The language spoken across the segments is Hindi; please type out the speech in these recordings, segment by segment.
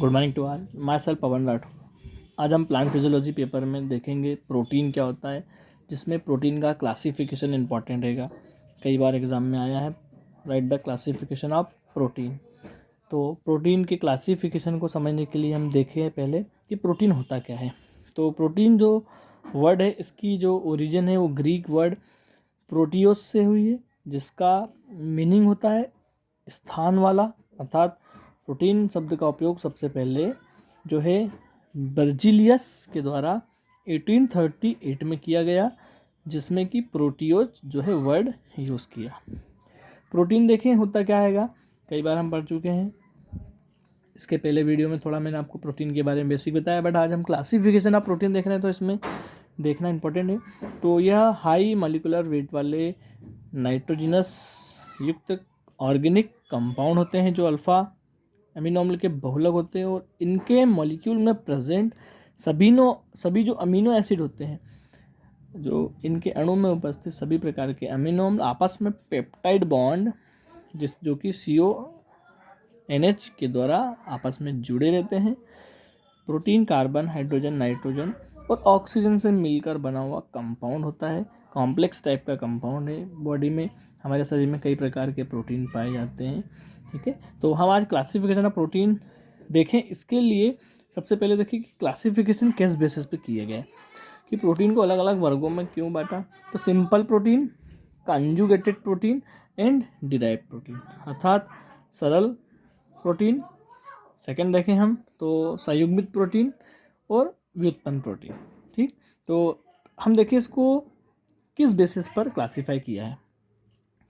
Good morning to all, my self Pavan Rathore. आज हम प्लांट फिजियोलॉजी पेपर में देखेंगे प्रोटीन क्या होता है, जिसमें प्रोटीन का क्लासिफिकेशन इंपॉर्टेंट रहेगा। कई बार एग्जाम में आया है, right the classification of protein. तो प्रोटीन के क्लासिफिकेशन को समझने के लिए हम देखें पहले कि प्रोटीन होता क्या है। तो प्रोटीन जो वर्ड है, इसकी जो ओरिजिन है वो ग्रीक वर्ड प्रोटियोस से हुई है, जिसका मीनिंग होता है स्थान वाला। अर्थात प्रोटीन शब्द का उपयोग सबसे पहले जो है बर्जिलियस के द्वारा 1838 में किया गया, जिसमें कि प्रोटियोज जो है वर्ड यूज़ किया। प्रोटीन देखें होता क्या हैगा, कई बार हम पढ़ चुके हैं। इसके पहले वीडियो में थोड़ा मैंने आपको प्रोटीन के बारे में बेसिक बताया, बट आज हम क्लासिफिकेशन ऑफ प्रोटीन देख रहे हैं, तो इसमें देखना इंपॉर्टेंट है। तो यह हाई मॉलिक्यूलर वेट वाले नाइट्रोजनस युक्त ऑर्गेनिक कंपाउंड होते हैं, जो अल्फ़ा अमीनो अम्ल के बहुलक होते हैं, और इनके मॉलिक्यूल में प्रेजेंट सभी जो अमीनो एसिड होते हैं, जो इनके अणु में उपस्थित सभी प्रकार के अमीनो अम्ल आपस में पेप्टाइड बॉन्ड जो कि CONH के द्वारा आपस में जुड़े रहते हैं। प्रोटीन कार्बन, हाइड्रोजन, नाइट्रोजन और ऑक्सीजन से मिलकर बना हुआ कंपाउंड होता है। कॉम्प्लेक्स टाइप का कंपाउंड है। बॉडी में, हमारे शरीर में कई प्रकार के प्रोटीन पाए जाते हैं। ठीक है, तो हम आज क्लासिफिकेशन ऑफ प्रोटीन देखें। इसके लिए सबसे पहले देखिए कि क्लासिफिकेशन किस बेसिस पे किया गया है, कि प्रोटीन को अलग अलग वर्गों में क्यों बांटा। तो simple protein, conjugated protein and derived protein, अर्थात सरल प्रोटीन। सेकंड देखें हम तो संयुग्मित प्रोटीन और व्युत्पन्न प्रोटीन। ठीक, तो हम देखिए इसको किस बेसिस पर क्लासीफाई किया है।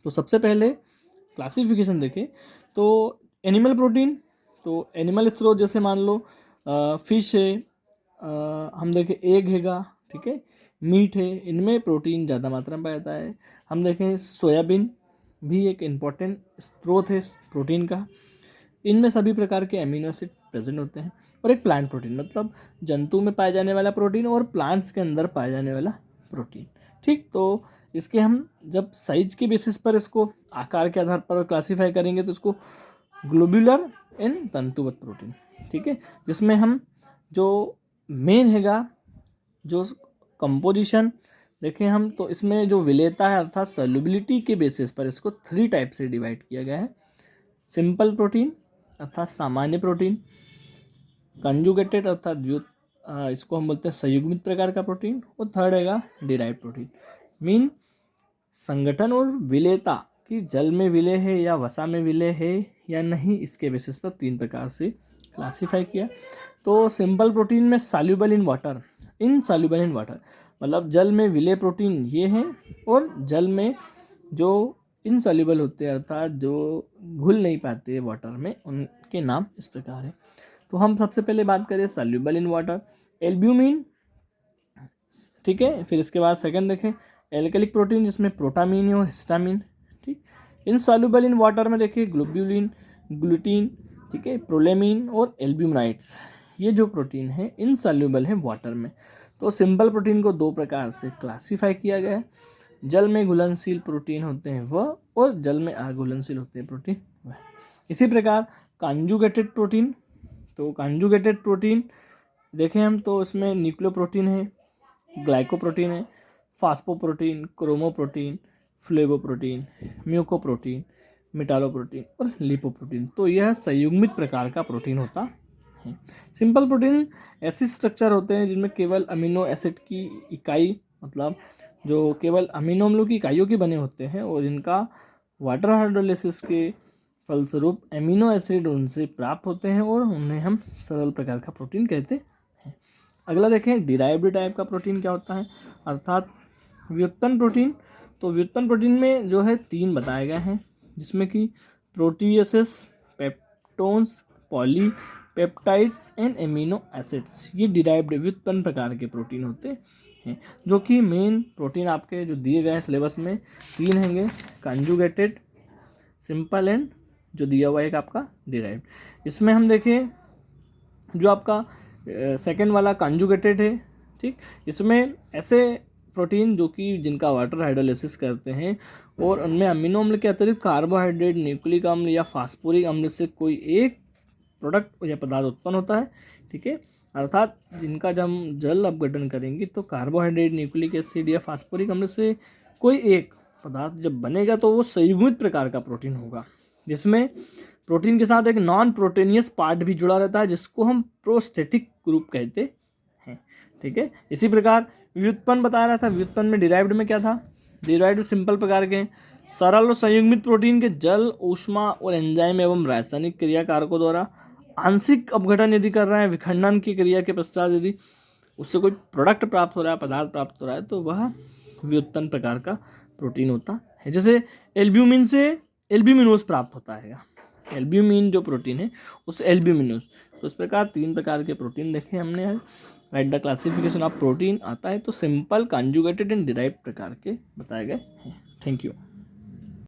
तो सबसे पहले क्लासिफिकेशन देखें तो एनिमल प्रोटीन, तो एनिमल स्रोत जैसे मान लो फिश है, हम देखें एग हैगा, ठीक है, मीट है, इनमें प्रोटीन ज़्यादा मात्रा में पाया जाता है। हम देखें सोयाबीन भी एक इम्पॉर्टेंट स्रोत है प्रोटीन का, इनमें सभी प्रकार के अमीनो एसिड प्रेजेंट होते हैं। और एक प्लांट प्रोटीन, मतलब जंतु में पाए जाने वाला प्रोटीन और प्लांट्स के अंदर पाए जाने वाला प्रोटीन। ठीक, तो इसके हम जब साइज के बेसिस पर, इसको आकार के आधार पर क्लासीफाई करेंगे, तो इसको ग्लोब्यूलर एंड तंतुबद्ध प्रोटीन, ठीक है, जिसमें हम जो मेन हैगा जो कंपोजिशन देखें हम, तो इसमें जो विलेयता है अर्थात सॉल्युबिलिटी के बेसिस पर इसको 3 टाइप से डिवाइड किया गया है। सिंपल प्रोटीन अर्थात सामान्य प्रोटीन, कंजुगेटेड अर्थात इसको हम बोलते हैं संयुग्मित प्रकार का प्रोटीन, और थर्ड हैगा डिराइव्ड प्रोटीन। मीन संगठन और विलेयता कि जल में विलेय है या वसा में विलेय है या नहीं, इसके बेसिस पर 3 प्रकार से क्लासीफाई किया। तो सिंपल प्रोटीन में soluble in water, insoluble in water, मतलब जल में विलेय प्रोटीन ये हैं, और जल में जो इनसॉल्युबल होते हैं अर्थात जो घुल नहीं पाते वाटर में, उनके नाम इस प्रकार है। तो हम सबसे पहले बात करें सॉल्युबल इन वाटर, एल्ब्यूमिन, ठीक है। फिर इसके बाद सेकंड देखें एल्कलिक प्रोटीन, जिसमें प्रोटामीन और हिस्टामीन। ठीक, इनसॉल्युबल इन वाटर में देखिए ग्लोब्यूलिन, ग्लूटीन, ठीक है, प्रोलेमीन और एल्ब्यूमिनाइड्स, ये जो प्रोटीन है इनसॉल्युबल है वाटर में। तो सिंपल प्रोटीन को 2 प्रकार से क्लासीफाई किया गया है, जल में घुलनशील प्रोटीन होते हैं वह, और जल में अघुलनशील होते हैं प्रोटीन वह। इसी प्रकार कंजुगेटेड प्रोटीन, तो कंजुगेटेड प्रोटीन देखें हम तो इसमें न्यूक्लियोप्रोटीन है, ग्लाइकोप्रोटीन है, फास्फोप्रोटीन, क्रोमोप्रोटीन, फ्लेवोप्रोटीन, म्यूकोप्रोटीन, मेटालोप्रोटीन और लिपोप्रोटीन। तो यह संयुग्मित प्रकार का प्रोटीन होता है। सिंपल प्रोटीन ऐसे स्ट्रक्चर होते हैं जिनमें केवल अमीनो एसिड की इकाई, मतलब जो केवल अमीनो अम्लों की इकाइयों के बने होते हैं, और इनका वाटर हाइड्रोलिसिस के फलस्वरूप अमीनो एसिड उनसे प्राप्त होते हैं, और उन्हें हम सरल प्रकार का प्रोटीन कहते हैं। अगला देखें डिराइव्ड टाइप का प्रोटीन क्या होता है, अर्थात व्युत्पन्न प्रोटीन। तो व्युत्पन्न प्रोटीन में जो है 3 बताए गए हैं, जिसमें कि proteases, peptones, polypeptides and amino acids, ये डिराइव्ड व्युत्पन्न प्रकार के प्रोटीन होते हैं। जो कि मेन प्रोटीन आपके जो दिए गए हैं सिलेबस में 3 हैंगे, कंजुगेटेड, सिंपल एंड जो दिया हुआ है आपका डिराइव्ड। इसमें हम देखें जो आपका सेकंड वाला कंजुगेटेड है, ठीक, इसमें ऐसे प्रोटीन जो कि जिनका वाटर हाइड्रोलिसिस करते हैं, और उनमें अमीनो अम्ल के अतिरिक्त कार्बोहाइड्रेट, न्यूक्लिक अम्ल या फास्फोरिक अम्ल से कोई एक प्रोडक्ट या पदार्थ उत्पन्न होता है, ठीक है। अर्थात जिनका जब हम जल अपघटन करेंगे तो कार्बोहाइड्रेट, न्यूक्लिक एसिड या फास्फोरिक अम्ल से कोई एक पदार्थ जब बनेगा तो वो संयुग्मित प्रकार का प्रोटीन होगा, जिसमें प्रोटीन के साथ एक नॉन प्रोटीनियस पार्ट भी जुड़ा रहता है जिसको हम प्रोस्थेटिक ग्रुप कहते हैं, ठीक है। इसी प्रकार व्युत्पन्न बता रहा था, व्युत्पन्न में डिराइव्ड में क्या था, डिराइव्ड सिंपल प्रकार के सरल और संयुग्मित प्रोटीन के जल, ऊष्मा और एंजाइम एवं रासायनिक क्रिया कारकों द्वारा आंशिक अपघटन यदि कर रहे हैं, विखंडन की क्रिया के पश्चात यदि उससे कोई प्रोडक्ट प्राप्त हो रहा है, पदार्थ प्राप्त हो रहा है, तो वह व्युत्पन्न प्रकार का प्रोटीन होता है। जैसे एल्ब्यूमिन से एल्ब्यूमिनोज प्राप्त होता है, एल्ब्यूमिन जो प्रोटीन है उस एल्ब्यूमिनोज। तो इस प्रकार 3 प्रकार के प्रोटीन देखे हमने आज। Right the classification of protein आता है तो सिंपल, कॉन्जुगेटेड एंड डिराइव्ड प्रकार के बताए गए हैं। Thank you.